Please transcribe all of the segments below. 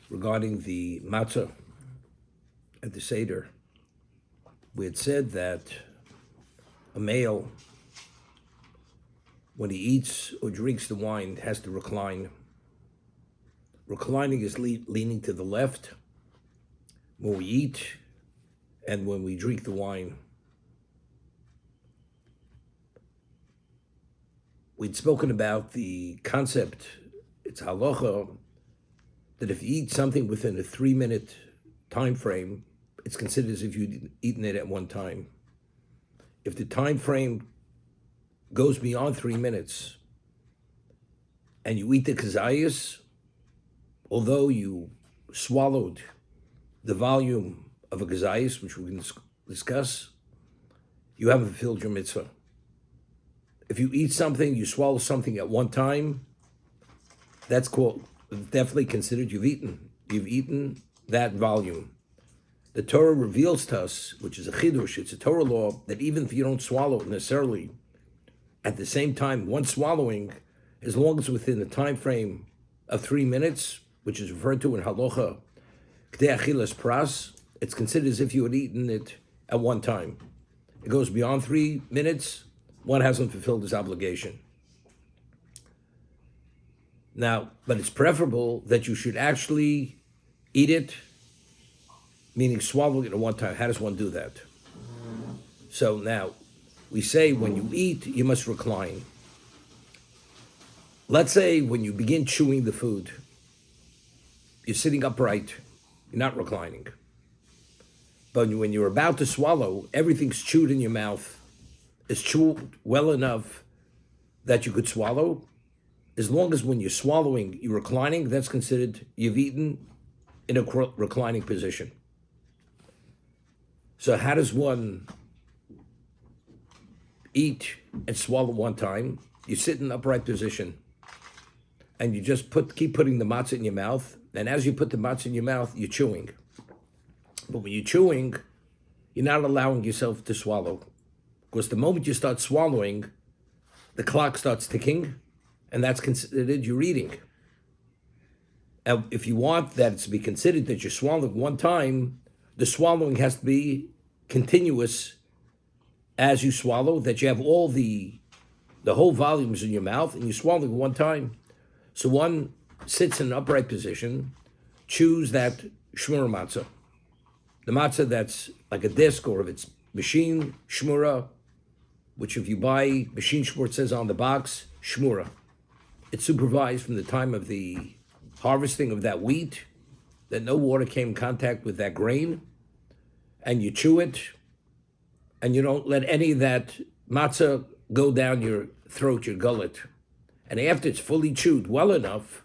regarding the Matzah at the Seder. We had said that a male, when he eats or drinks the wine, has to recline. Reclining is leaning to the left when we eat and when we drink the wine. We'd spoken about the concept, it's halacha, that if you eat something within a 3-minute time frame, it's considered as if you'd eaten it at one time. If the time frame goes beyond 3 minutes and you eat the kazayas, although you swallowed the volume of a kazayas, which we can discuss, you haven't fulfilled your mitzvah. If you eat something, you swallow something at one time, that's definitely considered you've eaten. You've eaten that volume. The Torah reveals to us, which is a chidush, it's a Torah law, that even if you don't swallow it necessarily at the same time, one swallowing, as long as within the time frame of 3 minutes, which is referred to in halacha, k'dei achilas pras, it's considered as if you had eaten it at one time. It goes beyond 3 minutes, one hasn't fulfilled his obligation. Now, but it's preferable that you should actually eat it, meaning swallow it at one time. How does one do that? So now, we say when you eat, you must recline. Let's say when you begin chewing the food, you're sitting upright, you're not reclining. But when you're about to swallow, everything's chewed in your mouth. It's chewed well enough that you could swallow. As long as when you're swallowing, you're reclining, that's considered you've eaten in a reclining position. So how does one eat and swallow one time? You sit in an upright position and you just keep putting the matzah in your mouth. And as you put the matzah in your mouth, you're chewing. But when you're chewing, you're not allowing yourself to swallow. Because the moment you start swallowing, the clock starts ticking, and that's considered you're eating. And if you want that to be considered that you're swallowing one time, the swallowing has to be continuous as you swallow, that you have all the whole volumes in your mouth, and you're swallowing one time. So one sits in an upright position, chews that shmura matzah. The matzah that's like a disc, or if it's machine shmura, which if you buy machine shmura, it says on the box, shmura. It's supervised from the time of the harvesting of that wheat, that no water came in contact with that grain, and you chew it, and you don't let any of that matzah go down your throat, your gullet. And after it's fully chewed well enough,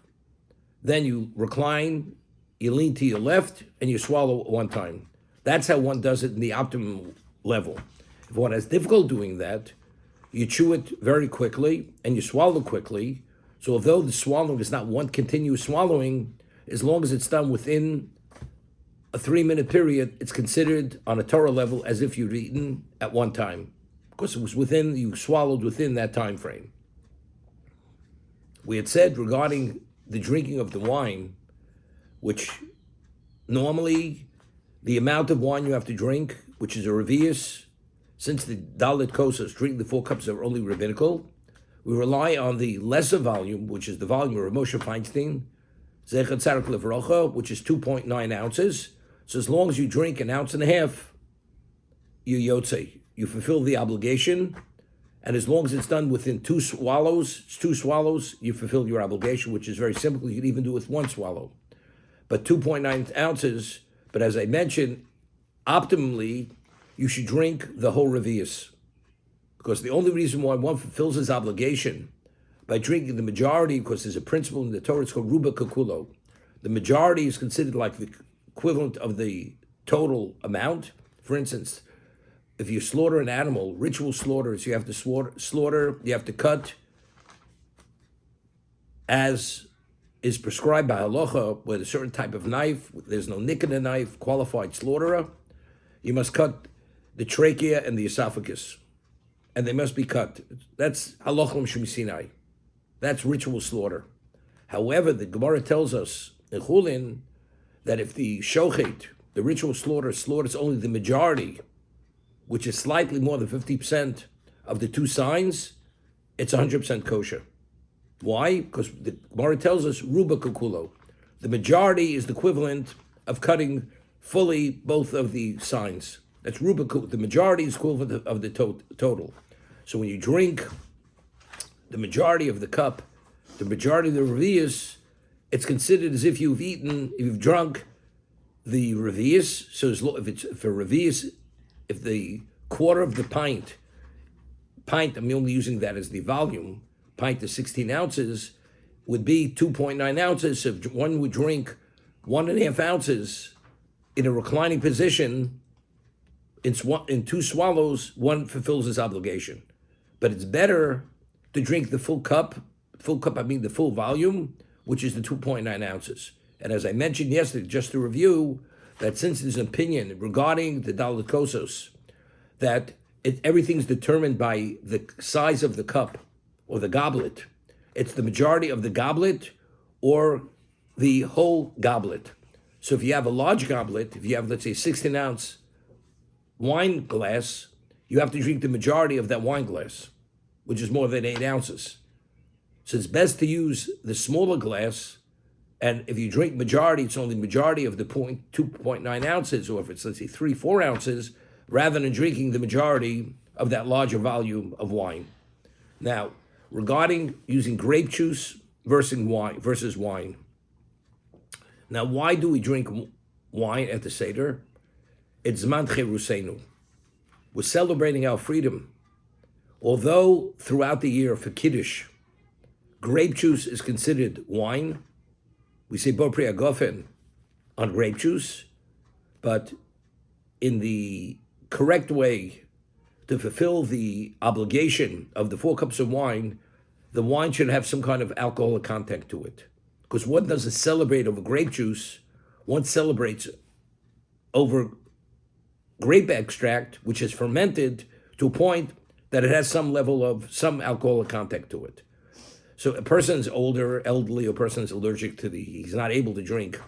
then you recline, you lean to your left, and you swallow at one time. That's how one does it in the optimum level. If one has difficulty doing that, you chew it very quickly and you swallow quickly. So although the swallowing is not one continuous swallowing, as long as it's done within a 3-minute period, it's considered on a Torah level as if you'd eaten at one time. Because it was you swallowed within that time frame. We had said regarding the drinking of the wine, which normally the amount of wine you have to drink, which is a revius, since the Dalit Kosas, drinking the 4 cups are only rabbinical, we rely on the lesser volume, which is the volume of Moshe Feinstein, Zechat Tzarek Levrocha, which is 2.9 ounces. So as long as you drink 1.5 ounces, you yotze, you fulfill the obligation, and as long as it's done within 2 swallows, you fulfill your obligation, which is very simple. You can even do it with 1 swallow. But 2.9 ounces, but as I mentioned, optimally, you should drink the whole revius. Because the only reason why one fulfills his obligation by drinking the majority, because there's a principle in the Torah, it's called ruba kakulo. The majority is considered like the equivalent of the total amount. For instance, if you slaughter an animal, ritual slaughters, you have to slaughter, you have to cut as is prescribed by halacha with a certain type of knife. There's no nick in the knife, qualified slaughterer. You must cut the trachea and the esophagus, and they must be cut. That's halachos shemisinai. That's ritual slaughter. However, the Gemara tells us in Chulin that if the shochet, the ritual slaughter, slaughters only the majority, which is slightly more than 50% of the two signs, it's 100% kosher. Why? Because the Gemara tells us, ruba kukulo. The majority is the equivalent of cutting fully both of the signs. That's ruba kukulo. The majority is equivalent of the total. So when you drink the majority of the cup, the majority of the revius, it's considered as if you've drunk the revius. So if it's for revius, if the quarter of the pint, I'm only using that as the volume, pint is 16 ounces, would be 2.9 ounces. So if one would drink 1.5 ounces in a reclining position, in 2 swallows, one fulfills his obligation. But it's better to drink the full cup, the full volume, which is the 2.9 ounces. And as I mentioned yesterday, just to review, that since there's an opinion regarding the Dalet Kosos, that everything's determined by the size of the cup or the goblet. It's the majority of the goblet or the whole goblet. So if you have a large goblet, if you have, let's say, a 16-ounce wine glass, you have to drink the majority of that wine glass, which is more than 8 ounces. So it's best to use the smaller glass, and if you drink majority, it's only majority of the 2.9 ounces, or if it's, let's say, 3-4 ounces, rather than drinking the majority of that larger volume of wine. Now, regarding using grape juice versus wine. Now, why do we drink wine at the Seder? It's Zman Cherusenu. We're celebrating our freedom. Although throughout the year for Kiddush, grape juice is considered wine, we say Bo Pri Agofen on grape juice, but in the correct way to fulfill the obligation of the 4 cups of wine, the wine should have some kind of alcoholic content to it. Because one doesn't celebrate over grape juice, one celebrates over grape extract, which is fermented to a point that it has some level of some alcoholic content to it. So a person's older, elderly, or a person is allergic to he's not able to drink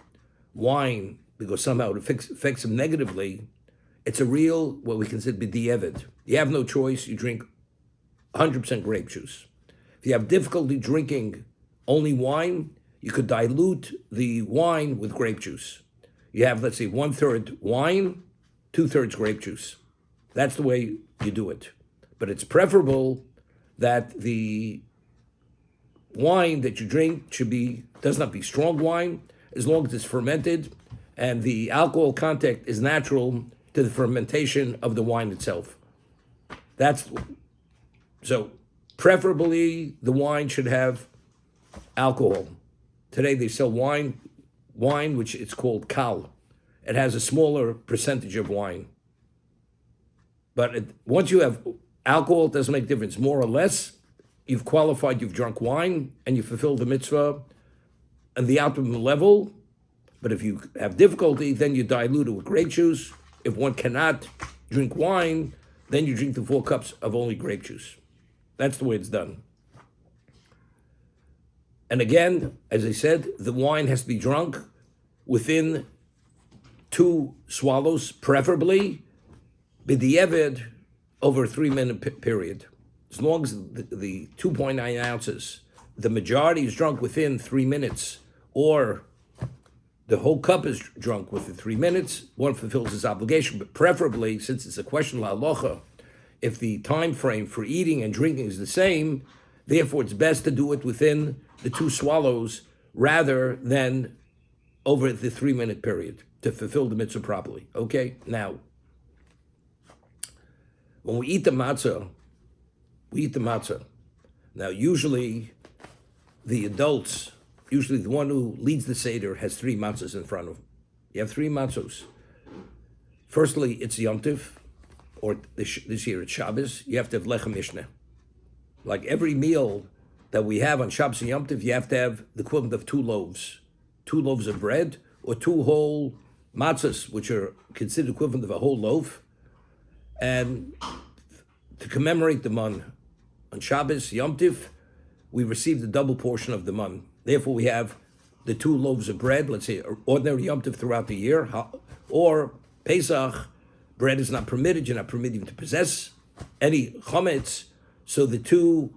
wine because somehow it affects him negatively. It's a real, what we consider b'di'evid. You have no choice, you drink 100% grape juice. If you have difficulty drinking only wine, you could dilute the wine with grape juice. You have, let's say, 1/3 wine, 2/3 grape juice. That's the way you do it. But it's preferable that the wine that you drink does not be strong wine, as long as it's fermented and the alcohol content is natural to the fermentation of the wine itself. So preferably the wine should have alcohol. Today they sell wine which it's called kal. It has a smaller percentage of wine. But once you have alcohol, it doesn't make a difference. More or less, you've qualified, you've drunk wine, and you fulfilled the mitzvah and the optimum level. But if you have difficulty, then you dilute it with grape juice. If one cannot drink wine, then you drink the 4 cups of only grape juice. That's the way it's done. And again, as I said, the wine has to be drunk within 2 swallows, preferably b'di'evid over a 3-minute period. As long as the 2.9 ounces, the majority is drunk within 3 minutes, or the whole cup is drunk within 3 minutes, one fulfills his obligation. But preferably, since it's a question of halacha, if the time frame for eating and drinking is the same, therefore it's best to do it within the 2 swallows rather than over the 3-minute period to fulfill the mitzvah properly. Okay, now, when we eat the matzah, Now, usually the adults, usually the one who leads the Seder has 3 matzahs in front of him. You have 3 matzahs. Firstly, it's Yom Tov, or this year it's Shabbos. You have to have lechem mishneh. Like every meal that we have on Shabbos and Yom Tov, you have to have the equivalent of 2 loaves. 2 loaves of bread, or 2 whole matzahs, which are considered equivalent of a whole loaf. And to commemorate the man, on Shabbos, Yom Tov, we receive the double portion of the man. Therefore, we have the 2 loaves of bread, let's say ordinary Yom Tov throughout the year, or Pesach, bread is not permitted, you're not permitted to possess any chametz. So the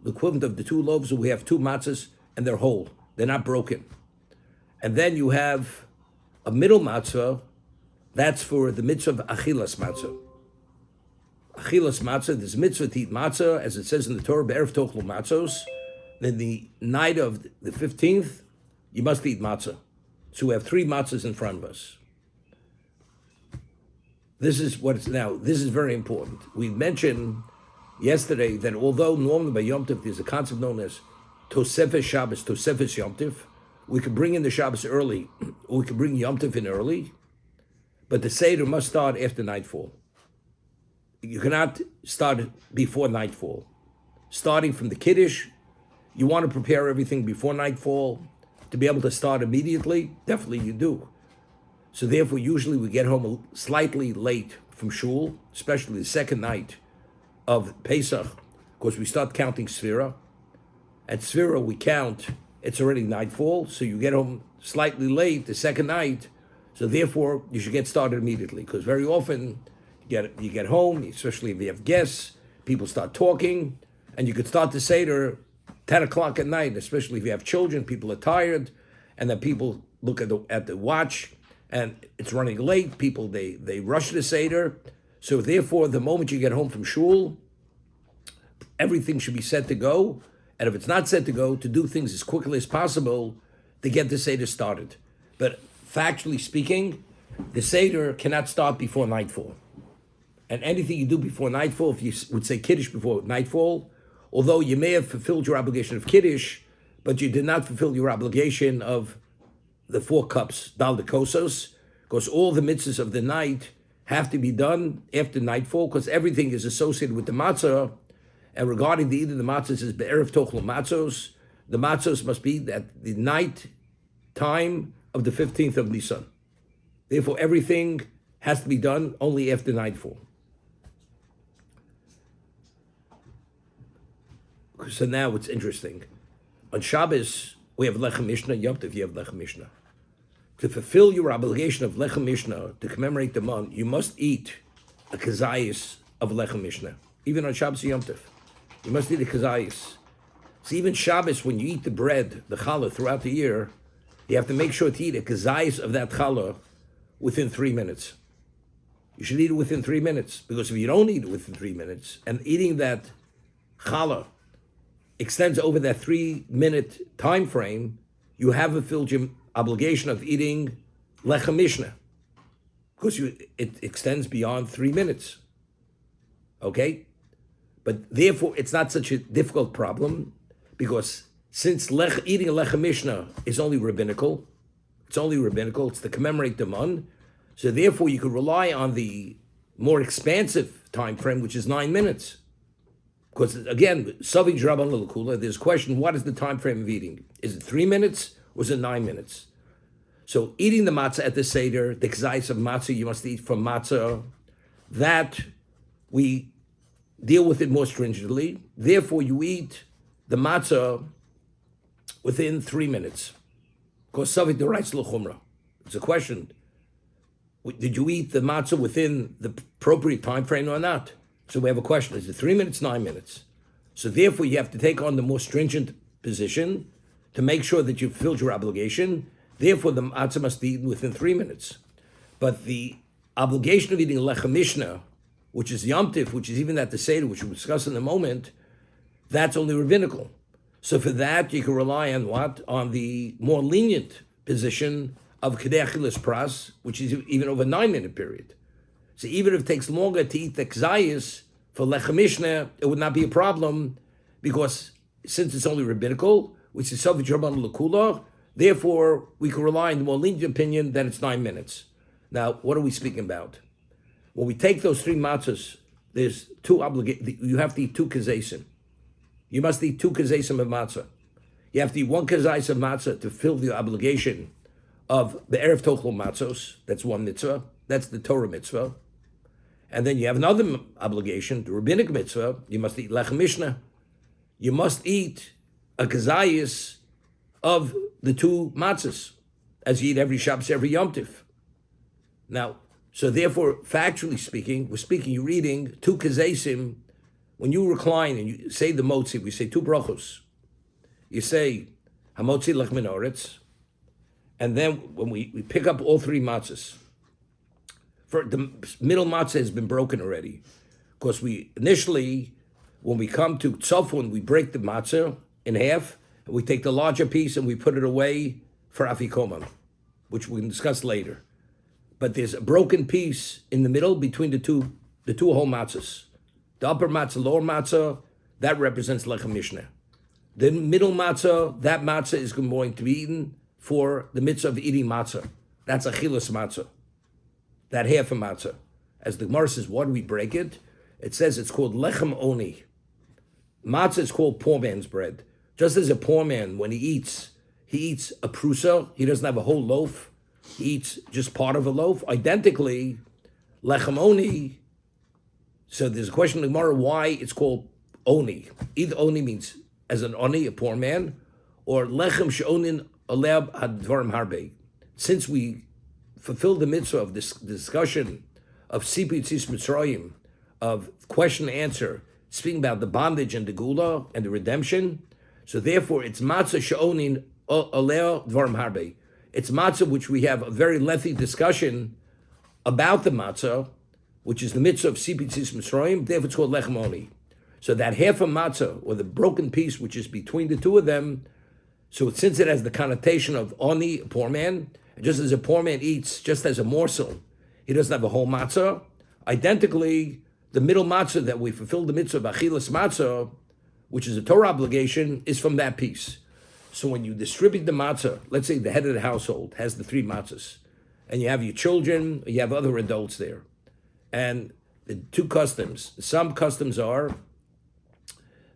equivalent of the 2 loaves, we have 2 matzahs, and they're whole. They're not broken. And then you have a middle matzah, that's for the mitzvah of achilas matzah. Achilas matzah, there's mitzvah to eat matzah, as it says in the Torah, be'erev tochlu matzos. Then the night of the 15th, you must eat matzah. So we have 3 matzahs in front of us. This is what it's now. This is very important. We mentioned yesterday that although normally by Yom Tov there's a concept known as Tosefes Shabbos, Tosefes Yom Tov, we could bring in the Shabbos early, or we could bring Yom Tov in early, but the Seder must start after nightfall. You cannot start before nightfall. Starting from the Kiddush, you want to prepare everything before nightfall to be able to start immediately. Definitely you do. So therefore, usually we get home slightly late from shul, especially the second night of Pesach, because we start counting Sfira. At Sfira, we count, it's already nightfall, so you get home slightly late the second night, so therefore you should get started immediately, because very often you get home, especially if you have guests, people start talking, and you could start the Seder 10 o'clock at night, especially if you have children, people are tired, and then people look at the watch, and it's running late, people, they rush the Seder, so therefore the moment you get home from shul, everything should be set to go, and if it's not set to go, to do things as quickly as possible to get the Seder started. But factually speaking, the Seder cannot start before nightfall. And anything you do before nightfall, if you would say Kiddush before nightfall, although you may have fulfilled your obligation of Kiddush, but you did not fulfill your obligation of the 4 cups, Dal de Kosos, because all the mitzvahs of the night have to be done after nightfall, because everything is associated with the matzah. And regarding the eating the matzahs is be'erev tochlu matzos, the matzos must be at the night time of the 15th of Nisan. Therefore, everything has to be done only after nightfall. So now it's interesting. On Shabbos, we have Lechem Mishnah, Yom Tov, you have Lechem Mishnah. To fulfill your obligation of Lechem Mishnah, to commemorate the month, you must eat a kazayis of Lechem Mishnah. Even on Shabbos Yom Tov, you must eat a kazayis. So even Shabbos, when you eat the bread, the challah, throughout the year, you have to make sure to eat a kazayis of that challah within 3 minutes. You should eat it within 3 minutes, because if you don't eat it within 3 minutes, and eating that challah extends over that 3-minute time frame, you have fulfilled your obligation of eating Lechem Mishnah, because it extends beyond 3 minutes. Okay? But therefore, it's not such a difficult problem, because since eating a Lechem Mishnah is only rabbinical, it's to commemorate the month, so therefore you could rely on the more expansive time frame, which is 9 minutes. Because again, Savi Draban L'Lakula, there's a question, what is the time frame of eating? Is it 3 minutes or is it 9 minutes? So eating the matzah at the Seder, the kazayis of matzah, you must eat from matzah, that we deal with it more stringently. Therefore, you eat the matzah within 3 minutes. Because Savi D'Oraisa L'Chumra. It's a question, did you eat the matzah within the appropriate time frame or not? So we have a question, is it 3 minutes, 9 minutes? So therefore you have to take on the more stringent position to make sure that you've fulfilled your obligation. Therefore the matzah must be eaten within 3 minutes. But the obligation of eating Lechem Mishnah, which is Yom Tiv, which is even at the Seder, which we'll discuss in a moment, that's only rabbinical. So for that you can rely on what? On the more lenient position of Kedei Achilas Pras, which is even over a 9-minute period. So even if it takes longer to eat the kzayis for Lechem Mishnah, it would not be a problem, because since it's only rabbinical, which is Savi Draban L'Kula, therefore we can rely on the more lenient opinion that it's 9 minutes. Now, what are we speaking about? When we take those 3 matzahs, there's 2 obligations. You have to eat 2 kazesim. You must eat 2 kazesim of matzah. You have to eat 1 kazayis of matzah to fill the obligation of the Erev Tochel Matzos. That's 1 mitzvah. That's the Torah mitzvah. And then you have another obligation, the rabbinic mitzvah. You must eat Lechem Mishnah. You must eat a kazayis of the 2 matzahs. as you eat every Shabbos, every Yom Tiv. Now, so therefore, factually speaking, you're reading two kazesim. When you recline and you say the motzi, we say two brachos. You say hamotzi lech min oretz, and then when we pick up all three matzahs, for the middle matzah has been broken already, because we initially, when we come to tzofun, we break the matzah in half, and we take the larger piece and we put it away for afikoman, which we can discuss later. But there's a broken piece in the middle between the two whole matzahs. The upper matzah, lower matzah, that represents lechem mishneh. The middle matzah, that matzah is going to be eaten for the mitzvah of eating matzah. That's achilas matzah. That half a matzah. As the Gemara says, why do we break it? It says it's called lechem oni. Matzah is called poor man's bread. Just as a poor man, when he eats a prusa, he doesn't have a whole loaf. He eats just part of a loaf. Identically, lechem oni. So there's a question in the Gemara why it's called oni. Either oni means as an oni, a poor man, or lechem she'onin aleb hadvarim harbe. Since we fulfilled the mitzvah of this discussion of Sipi Tzis Mitzrayim, of question and answer, speaking about the bondage and the gula and the redemption, so therefore it's matzah she'onin aleh dvarim harbe. It's matzah which we have a very lengthy discussion about the matzah, which is the mitzvah of Sipi Tzis Mitzrayim, therefore it's called lechem oni. So that half a matzah, or the broken piece which is between the two of them, so since it has the connotation of oni, a poor man, and just as a poor man eats just as a morsel, he doesn't have a whole matzah, identically, the middle matzah that we fulfilled the mitzvah of achilas matzah, which is a Torah obligation, is from that piece. So when you distribute the matzah, let's say the head of the household has the three matzahs, and you have your children, you have other adults there, and the two customs, some customs are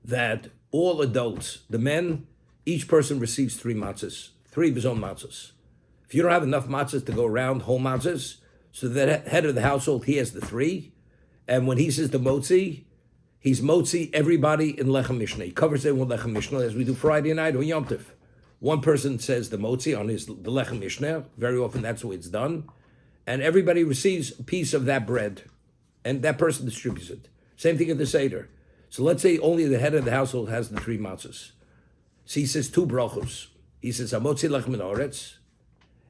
that all adults, the men, each person receives three matzahs, three of his own matzahs. If you don't have enough matzahs to go around, whole matzahs, so the head of the household, he has the three, and when he says the motzi, he's motzi everybody in lechem mishnah. He covers it with lechem mishnah as we do Friday night or Yom Tov. One person says the motzi on the lechem mishnah. Very often that's the way it's done, and everybody receives a piece of that bread, and that person distributes it. Same thing at the Seder. So let's say only the head of the household has the three matzahs. So he says two brachos. He says hamotzi lechem min oretz.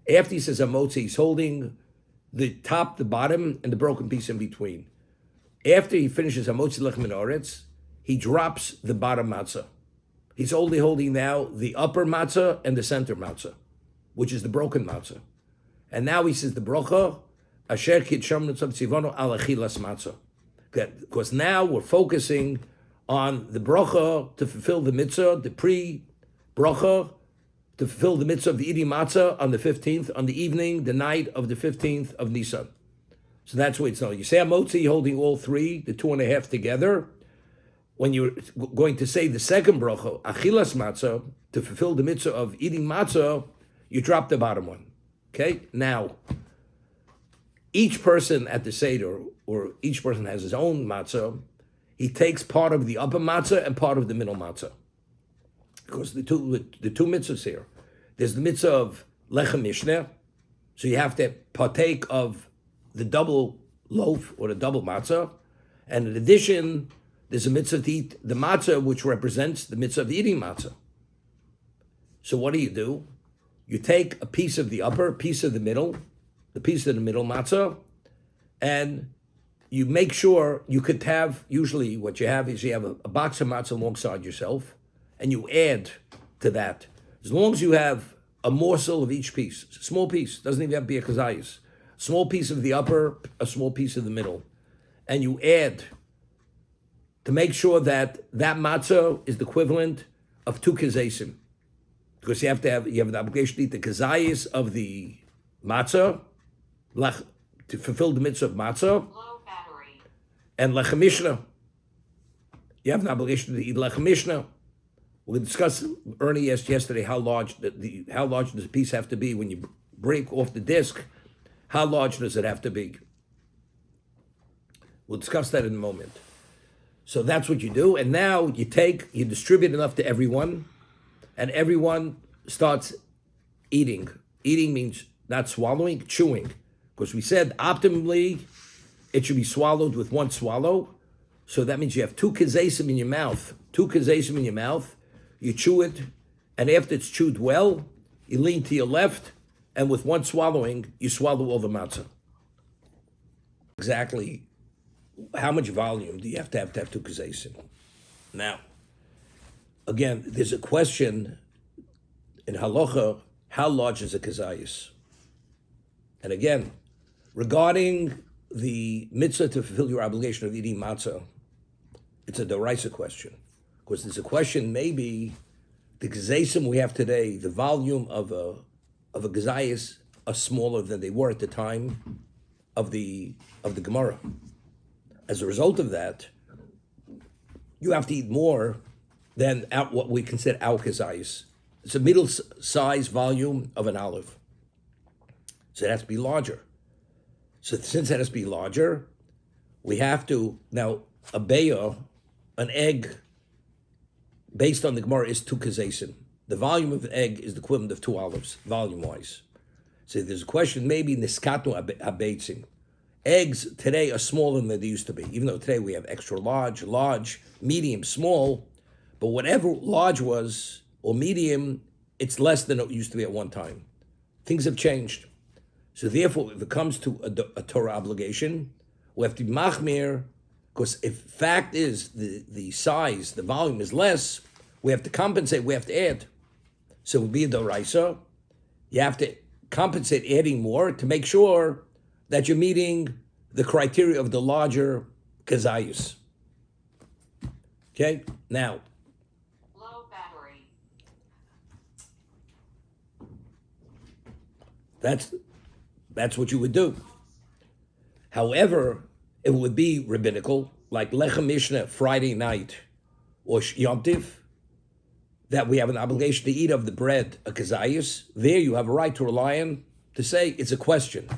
After he says hamotzi, he's holding the top, the bottom, and the broken piece in between. After he finishes hamotzi lechem min oretz, he drops the bottom matzah. He's only holding now the upper matzah and the center matzah, which is the broken matzah. And now he says the bracha, asher kitsham nutzav tzivonu al achilas matzah. Because now we're focusing on the bracha to fulfill the mitzvah, the pre-bracha, to fulfill the mitzvah of the eating matzah on the 15th, on the evening, the night of the 15th of Nisan. So that's what it's known. You say hamotzi holding all three, the 2.5 together. When you're going to say the second bracha, achilas matzah, to fulfill the mitzvah of eating matzah, you drop the bottom one. Okay? Now, each person at the Seder, or each person has his own matzah, he takes part of the upper matzah and part of the middle matzah. Because the two mitzvahs here. There's the mitzvah of lechem mishneh, so you have to partake of the double loaf or the double matzah, and in addition, there's a mitzvah to eat the matzah, which represents the mitzvah of eating matzah. So what do? You take a piece of the upper, piece of the middle, the piece of the middle matzah, and you make sure you could have, usually what you have is you have a box of matzah alongside yourself, and you add to that. As long as you have a morsel of each piece, a small piece, doesn't even have to be a kazayis, small piece of the upper, a small piece of the middle, and you add to make sure that that matzah is the equivalent of 2 kazesim. Because you have the obligation to eat the kazayis of the matzah, to fulfill the mitzvah of matzah, and lechem mishnah. You have an obligation to eat lechem mishnah. We'll discuss. Ernie asked yesterday how large does the piece have to be when you break off the disc. How large does it have to be? We'll discuss that in a moment. So that's what you do, and now you distribute enough to everyone, and everyone starts eating Eating means not swallowing, chewing. Because we said optimally it should be swallowed with one swallow. So that means you have two kazesim in your mouth. Two kazesim in your mouth. You chew it, and after it's chewed well, you lean to your left, and with one swallowing, you swallow all the matzah. Exactly how much volume do you have to have two kazesim? Now, again, there's a question in halacha, how large is a kazayis? And again, regarding the mitzvah to fulfill your obligation of eating matzah, it's a doraisa question. Because there's a question, maybe the kazayis we have today, the volume of a kazayis are smaller than they were at the time of the Gemara. As a result of that, you have to eat more than what we consider our kazayis. It's a middle-sized volume of an olive. So it has to be larger. So since it has to be larger, we have to, now, a beya, an egg, based on the Gemara, is 2 kazesim. The volume of the egg is the equivalent of 2 olives, volume-wise. So there's a question, maybe niskatu habeitzim. Eggs today are smaller than they used to be, even though today we have extra large, medium, small, but whatever large was, or medium, it's less than it used to be at one time. Things have changed. So therefore, if it comes to a Torah obligation, we have to be machmir, because if fact is the size, the volume is less, we have to compensate, we have to add. So it would be a doraisa. You have to compensate adding more to make sure that you're meeting the criteria of the larger kazayus. Okay? Now, low battery. That's what you would do. However, it would be rabbinical, like Lechem Mishnah Friday night or Yom Tiv, that we have an obligation to eat of the bread, a kazayis. There you have a right to rely on to say it's a question.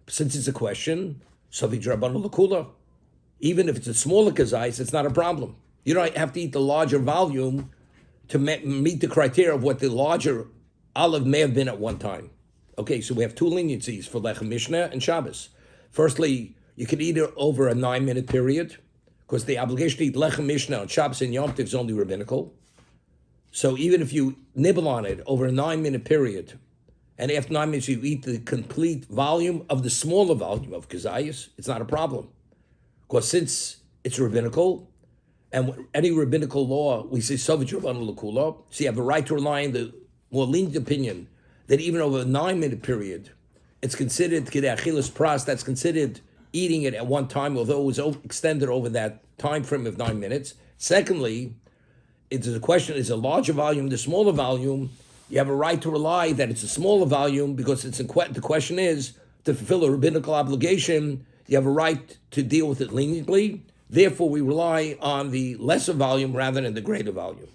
Since it's a question, Savi Drabanu Lakula, even if it's a smaller kazayis, it's not a problem. You don't have to eat the larger volume to meet the criteria of what the larger olive may have been at one time. Okay, so we have 2 leniencies for Lechem Mishnah and Shabbos. Firstly, you can eat it over a 9-minute period, because the obligation to eat Lechem Mishnah on Shabbos and Yom Tov is only rabbinical. So even if you nibble on it over a 9-minute period, and after 9 minutes you eat the complete volume of the smaller volume of kazayis, it's not a problem. Because since it's rabbinical, and any rabbinical law, we say Savit Rabban L'Kula, so you have a right to rely on the more lenient opinion that even over a 9-minute period, it's considered Kedei Achilas Pras, that's considered eating it at one time, although it was extended over that time frame of 9 minutes. Secondly, it's a question, is a larger volume, the smaller volume, you have a right to rely that it's a smaller volume because it's the question is, to fulfill a rabbinical obligation, you have a right to deal with it leniently. Therefore, we rely on the lesser volume rather than the greater volume.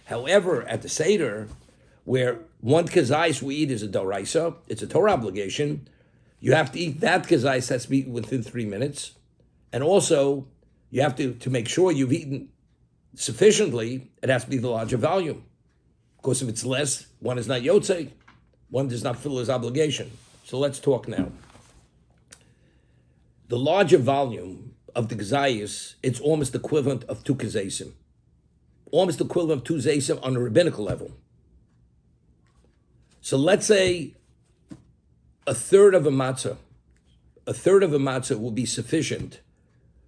However, at the Seder, where one kazayis we eat is a doraisa, it's a Torah obligation, you have to eat that kazayis has to be within 3 minutes. And also, you have to make sure you've eaten sufficiently, it has to be the larger volume. Because if it's less, one is not yotzei, one does not fulfill his obligation. So let's talk now. The larger volume of the kazayis, it's almost equivalent of 2 kazaysim. Almost equivalent of 2 zaysim on a rabbinical level. So let's say a third of a matzah will be sufficient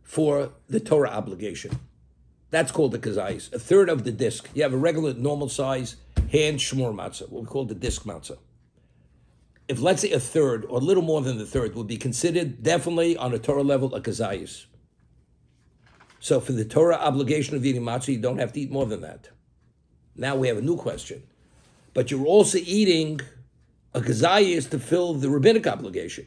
for the Torah obligation. That's called the kazayis. A third of the disc. You have a regular, normal size hand shmur matzah, what we call the disc matzah. If let's say a third, or a little more than the third, would be considered definitely on a Torah level a kazayis. So for the Torah obligation of eating matzah, you don't have to eat more than that. Now we have a new question. But you're also eating a kazayis to fill the rabbinic obligation.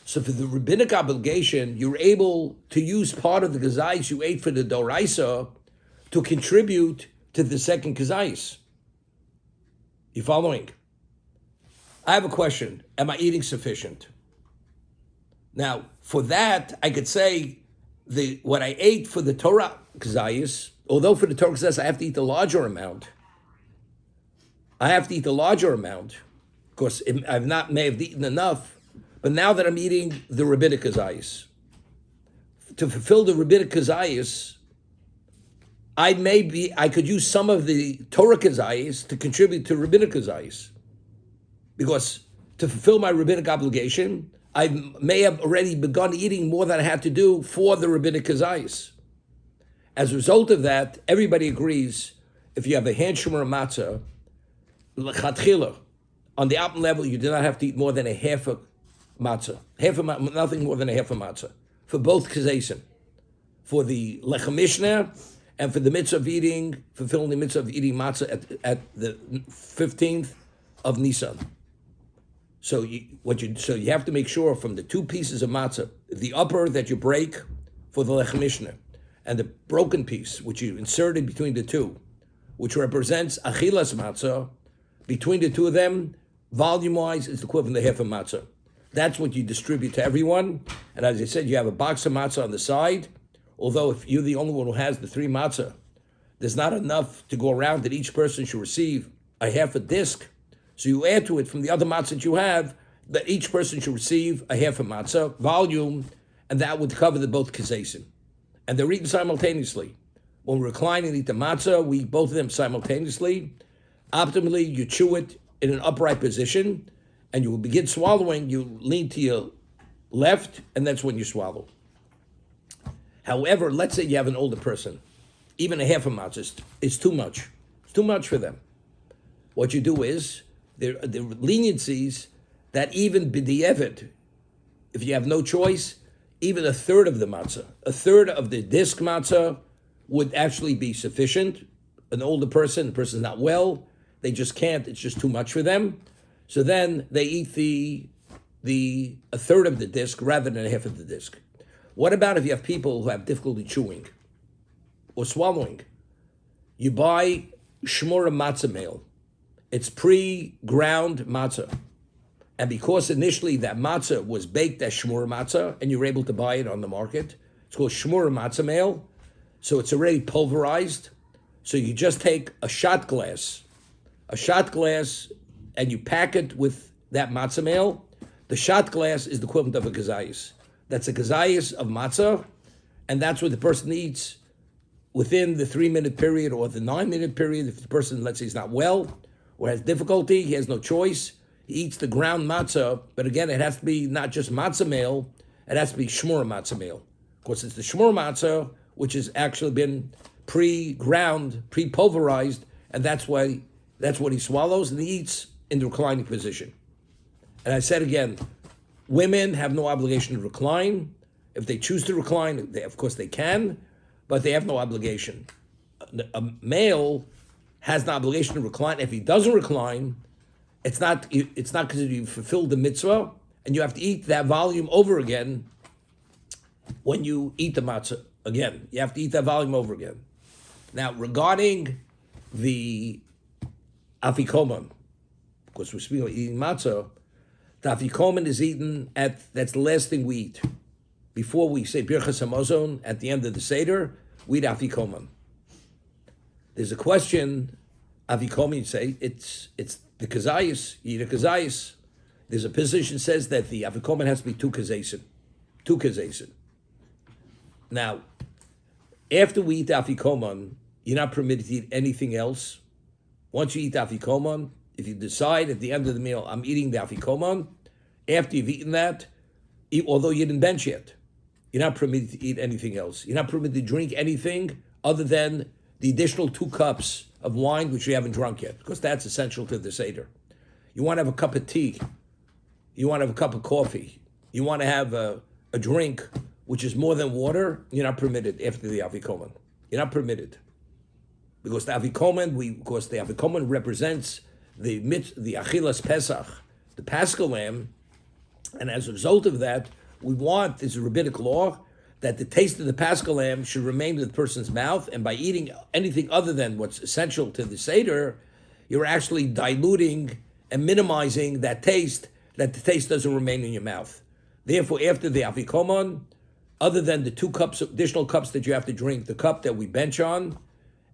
So for the rabbinic obligation, you're able to use part of the kazayis you ate for the doraisa to contribute to the second kazayis. You following? I have a question. Am I eating sufficient? Now, for that, I could say what I ate for the Torah kazayis, although for the Torah kazayis I have to eat the larger amount, because I may have eaten enough, but now that I'm eating the rabbinic kazayis, to fulfill the rabbinic kazayis, I could use some of the Torah kazayis to contribute to rabbinic kazayis, because to fulfill my rabbinic obligation, I may have already begun eating more than I had to do for the rabbinic kazayis. As a result of that, everybody agrees if you have a hand shumar matzah, l'chatchila, on the optimum level, you do not have to eat more than a half a matzah, nothing more than a half a matzah, for both kazaysim, for the lechem mishnah and for the mitzvah of eating, fulfilling the mitzvah of eating matzah at the 15th of Nisan. So you have to make sure from the two pieces of matzah, the upper that you break for the lechem mishnah, and the broken piece, which you inserted between the two, which represents achilas matzah, between the two of them, volume-wise, is the equivalent of half a matzah. That's what you distribute to everyone. And as I said, you have a box of matzah on the side. Although if you're the only one who has the 3 matzah, there's not enough to go around that each person should receive a half a disc. So you add to it from the other matzah that you have, that each person should receive a half a matzah volume, and that would cover the both kazaysim. And they're eaten simultaneously. When we recline and eat the matzah, we eat both of them simultaneously. Optimally, you chew it in an upright position, and you will begin swallowing. You lean to your left, and that's when you swallow. However, let's say you have an older person. Even a half a matzah is too much. It's too much for them. What you do is, there are leniencies that even b'di'evet, if you have no choice, even a third of the matzah, a third of the disc matzah would actually be sufficient. An older person, the person's not well, they just can't, it's just too much for them. So then they eat a third of the disc rather than a half of the disc. What about if you have people who have difficulty chewing or swallowing? You buy shmura matzah meal. It's pre-ground matzah. And because initially that matzah was baked as shmura matzah, and you were able to buy it on the market, it's called shmura matzah meal. So it's already pulverized. So you just take a shot glass, and you pack it with that matzah meal. The shot glass is the equivalent of a kazayis. That's a kazayis of matzah, and that's what the person eats within the 3-minute period or the 9-minute period. If the person, let's say, is not well or has difficulty, he has no choice, he eats the ground matzah, but again, it has to be not just matzah meal, it has to be shmura matzah meal. Of course, it's the shmura matzah, which has actually been pre-ground, pre-pulverized, and that's what he swallows, and he eats in the reclining position. And I said again, women have no obligation to recline. If they choose to recline, of course they can, but they have no obligation. A male has the obligation to recline. If he doesn't recline, it's not because you fulfilled the mitzvah, and you have to eat that volume over again when you eat the matzah. Again, you have to eat that volume over again. Now, regarding the afikoman, because we're speaking about eating matzah, the afikoman is eaten that's the last thing we eat. Before we say birchas hamazon at the end of the Seder, we eat afikoman. There's a question, afikoman, you say, it's the kazayis, you eat a kazayis. There's a position that says that the afikoman has to be 2 kazayis. Now, after we eat afikoman, you're not permitted to eat anything else. Once you eat afikoman, if you decide at the end of the meal, I'm eating the afikoman, after you've eaten that, although you didn't bench yet, you're not permitted to eat anything else. You're not permitted to drink anything other than the additional 2 cups of wine, which you haven't drunk yet, because that's essential to the Seder. You want to have a cup of tea. You want to have a cup of coffee. You want to have a drink which is more than water. You're not permitted after the afikoman. You're not permitted. Because the afikoman represents the achilas pesach, the Paschal lamb, and as a result of that, we want, there's a rabbinic law, that the taste of the Paschal lamb should remain in the person's mouth, and by eating anything other than what's essential to the Seder, you're actually diluting and minimizing that the taste doesn't remain in your mouth. Therefore, after the afikoman, other than the 2 additional cups that you have to drink, the cup that we bench on,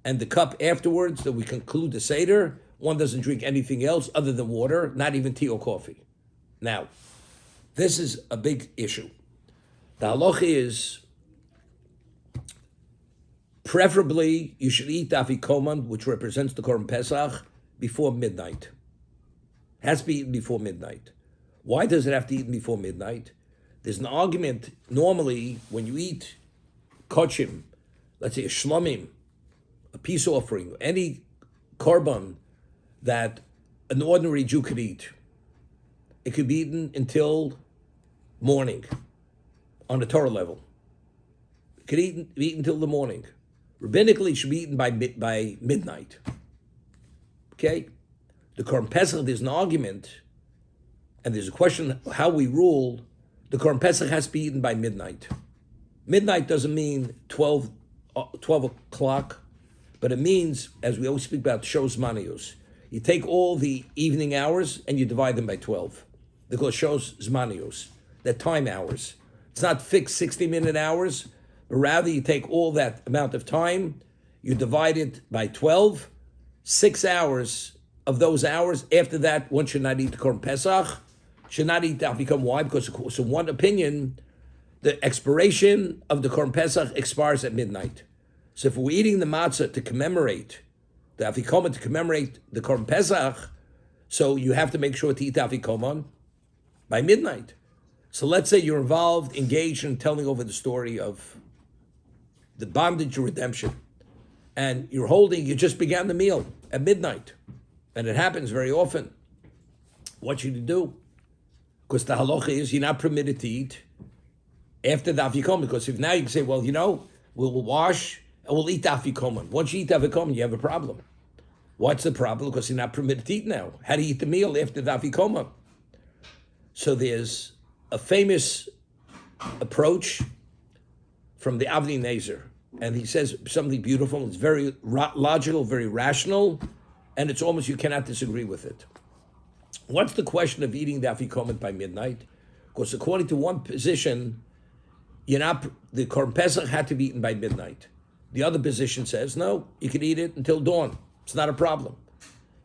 and the cup afterwards that we conclude the Seder, one doesn't drink anything else other than water, not even tea or coffee. Now, this is a big issue. The halacha is, preferably, you should eat afikoman, which represents the Korban Pesach, before midnight. Has to be eaten before midnight. Why does it have to be eaten before midnight? There's an argument, normally, when you eat kochim, let's say a shlomim, a peace offering, any korban that an ordinary Jew could eat, it could be eaten until morning on the Torah level. It could be eaten until the morning. Rabbinically, it should be eaten by midnight. Okay? The Korban Pesach, there's an argument, and there's a question how we rule. The Korban Pesach has to be eaten by midnight. Midnight doesn't mean 12 o'clock, but it means, as we always speak about, shows manios. You take all the evening hours and you divide them by 12. They're called shows zmanios. They're time hours. It's not fixed 60-minute hours, but rather you take all that amount of time, you divide it by 12, 6 hours of those hours. After that, one should not eat the Korban Pesach, should not eat the Afikam. Why? Because in one opinion, the expiration of the Korban Pesach expires at midnight. So if we're eating the matzah to commemorate the Afikoman, to commemorate the Korban Pesach, so you have to make sure to eat the Afikoman by midnight. So let's say you're involved, engaged in telling over the story of the bondage or redemption, and you just began the meal at midnight, and it happens very often. What should you do? Because the halacha is you're not permitted to eat after the Afikoman, because if now you can say, well, we'll wash and we'll eat the Afikoman. Once you eat the Afikoman, you have a problem. What's the problem? Because you're not permitted to eat now. How do you eat the meal after the Afikoman? So there's a famous approach from the Avnei Nezer, and he says something beautiful. It's very logical, very rational, and it's almost, you cannot disagree with it. What's the question of eating the Afikoman by midnight? Because according to one position, the Korban Pesach had to be eaten by midnight. The other position says, no, you can eat it until dawn. It's not a problem.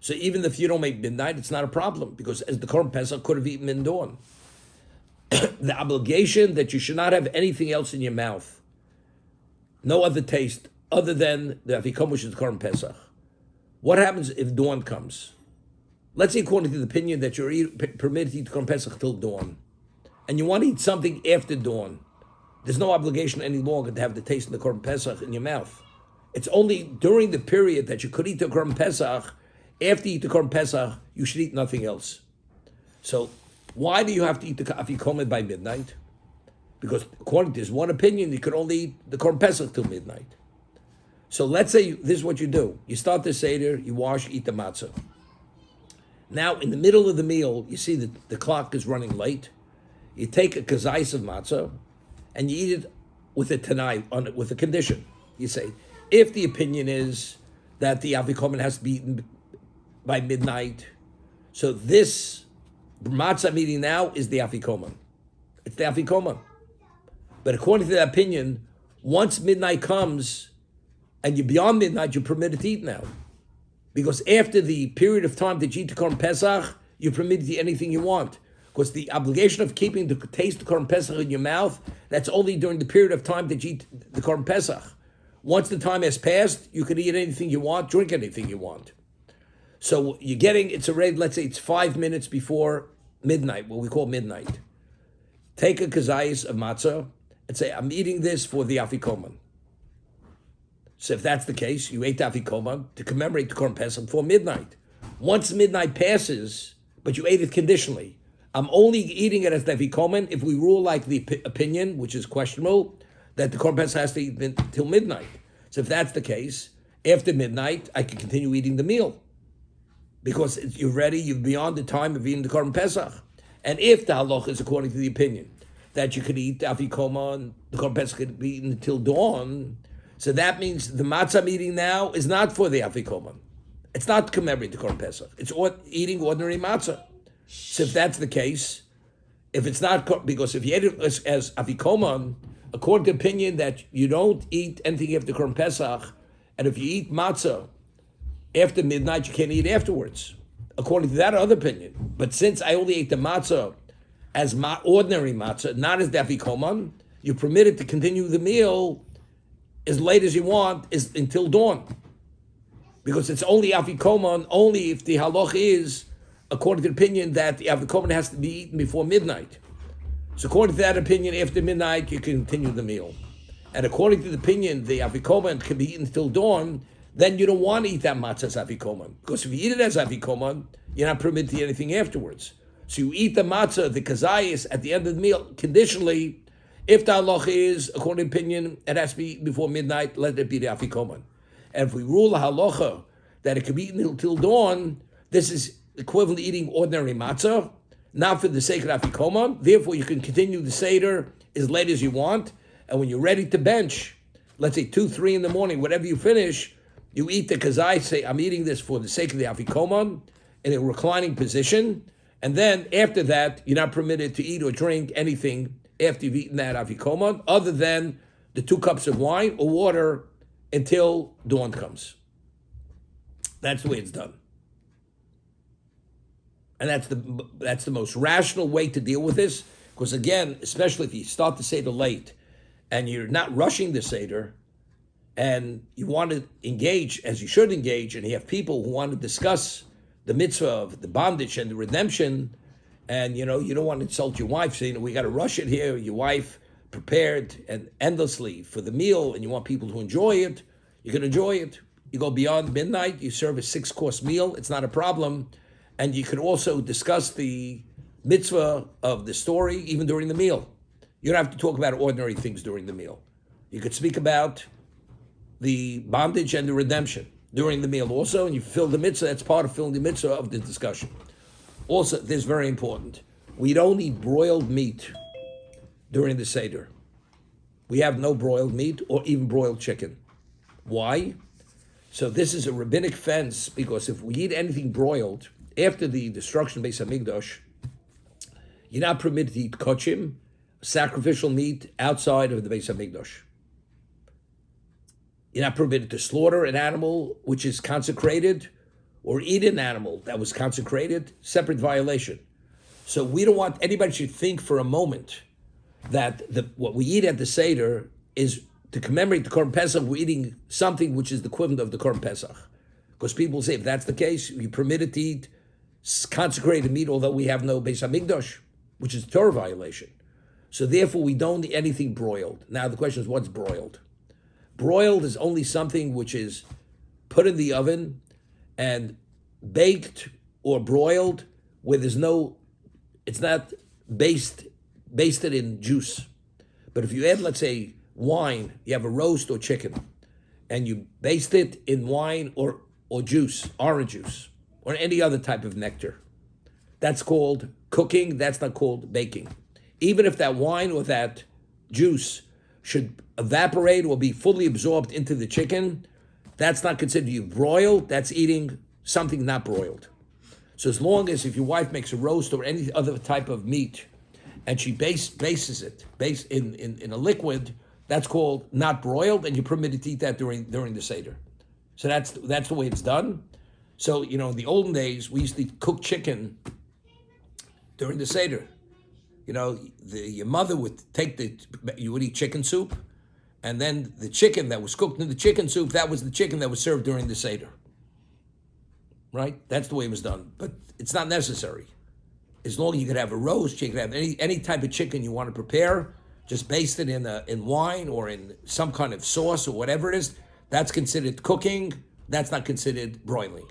So even if you don't make midnight, it's not a problem, because as the Korban Pesach could have eaten in dawn. The obligation that you should not have anything else in your mouth, no other taste other than the Afikoman, which is the Korban Pesach. What happens if dawn comes? Let's say according to the opinion that you're permitted to eat the Korban Pesach till dawn, and you want to eat something after dawn. There's no obligation any longer to have the taste of the Korban Pesach in your mouth. It's only during the period that you could eat the Korban Pesach. After you eat the Korban Pesach, you should eat nothing else. So why do you have to eat the Afikoman by midnight? Because according to this one opinion, you could only eat the Korban Pesach till midnight. So let's say this is what you do. You start the Seder, you wash, eat the matzah. Now, in the middle of the meal, you see that the clock is running late. You take a kazais of matzah, and you eat it with a tanai, with a condition. You say, if the opinion is that the Afikoman has to be eaten by midnight, so this matzah I'm eating now is the Afikoman. It's the Afikoman. But according to that opinion, once midnight comes, and you're beyond midnight, you're permitted to eat now. Because after the period of time that you eat the Korban Pesach, you're permitted to eat anything you want. Because the obligation of keeping the taste of the Korban Pesach in your mouth, that's only during the period of time that you eat the Korban Pesach. Once the time has passed, you can eat anything you want, drink anything you want. So you're getting, it's already, let's say it's 5 minutes before midnight, what we call midnight. Take a kazayis of matzah and say, I'm eating this for the Afikoman. So if that's the case, you ate the Afikoman to commemorate the Korban Pesach before midnight. Once midnight passes, but you ate it conditionally, I'm only eating it as the Afikoman if we rule like the opinion, which is questionable, that the Korban Pesach has to eat until midnight. So if that's the case, after midnight, I can continue eating the meal. Because you're ready, you're beyond the time of eating the Korban Pesach. And if the halacha is according to the opinion that you could eat the Afikoman, the Korban Pesach could be eaten until dawn, so that means the matzah I'm eating now is not for the Afikoman. It's not to commemorate the Korban Pesach. It's eating ordinary matzah. So if that's the case, if it's not, because if you ate it as Afikoman, according to opinion that you don't eat anything after Korban Pesach, and if you eat matzah after midnight, you can't eat afterwards, according to that other opinion. But since I only ate the matzah as ordinary matzah, not as the afikoman, you're permitted to continue the meal as late as you want, is until dawn. Because it's only afikoman, only if the halach is, according to the opinion, that the afikoman has to be eaten before midnight. So according to that opinion, after midnight, you can continue the meal. And according to the opinion, the afikoman can be eaten until dawn, then you don't want to eat that matzah as afikoman. Because if you eat it as afikoman, you're not permitted to eat anything afterwards. So you eat the matzah, the kazayis, at the end of the meal, conditionally, if the halacha is, according to opinion, it has to be before midnight, let it be the afikoman. And if we rule the halacha that it can be eaten until dawn, this is equivalent to eating ordinary matzah, not for the sake of afikoman. Therefore, you can continue the Seder as late as you want. And when you're ready to bench, let's say 2, 3 in the morning, whatever you finish, you eat the kazai, say, I'm eating this for the sake of the afikoman, in a reclining position. And then after that, you're not permitted to eat or drink anything after you've eaten that afikoman, other than the 2 cups of wine or water until dawn comes. That's the way it's done. And that's the most rational way to deal with this, because again, especially if you start the Seder late, and you're not rushing the Seder, and you want to engage as you should engage, and you have people who want to discuss the mitzvah of the bondage and the redemption, and you don't want to insult your wife, saying we got to rush it here. Your wife prepared and endlessly for the meal, and you want people to enjoy it. You can enjoy it. You go beyond midnight. You serve a 6-course meal. It's not a problem, and you can also discuss the mitzvah of the story even during the meal. You don't have to talk about ordinary things during the meal. You could speak about the bondage and the redemption during the meal also, and you fulfill the mitzvah. That's part of fulfilling the mitzvah of the discussion. Also, this is very important. We don't eat broiled meat during the Seder. We have no broiled meat or even broiled chicken. Why? So this is a rabbinic fence, because if we eat anything broiled after the destruction of Beis HaMikdash, you're not permitted to eat kochim, sacrificial meat, outside of the Beis HaMikdash. You're not permitted to slaughter an animal which is consecrated, or eat an animal that was consecrated, separate violation. So we don't want anybody to think for a moment that what we eat at the Seder is to commemorate the Korban Pesach. We're eating something which is the equivalent of the Korban Pesach. Because people say, if that's the case, you're permitted to eat consecrated meat, although we have no Beis HaMikdash, which is a Torah violation. So therefore, we don't eat anything broiled. Now the question is, what's broiled? Broiled is only something which is put in the oven and baked or broiled where it's not basted in juice. But if you add, let's say, wine, you have a roast or chicken, and you baste it in wine or juice, orange juice, or any other type of nectar, that's called cooking. That's not called baking. Even if that wine or that juice should evaporate or be fully absorbed into the chicken, that's not considered you broiled. That's eating something not broiled. So as long as if your wife makes a roast or any other type of meat, and she bases it in a liquid, that's called not broiled, and you're permitted to eat that during the Seder. So that's the way it's done. So in the olden days, we used to cook chicken during the Seder. Your mother would you would eat chicken soup, and then the chicken that was cooked in the chicken soup, that was the chicken that was served during the Seder. Right? That's the way it was done. But it's not necessary. As long as you could have a roast, you could have any type of chicken you want to prepare, just baste it in wine or in some kind of sauce or whatever it is, that's considered cooking. That's not considered broiling.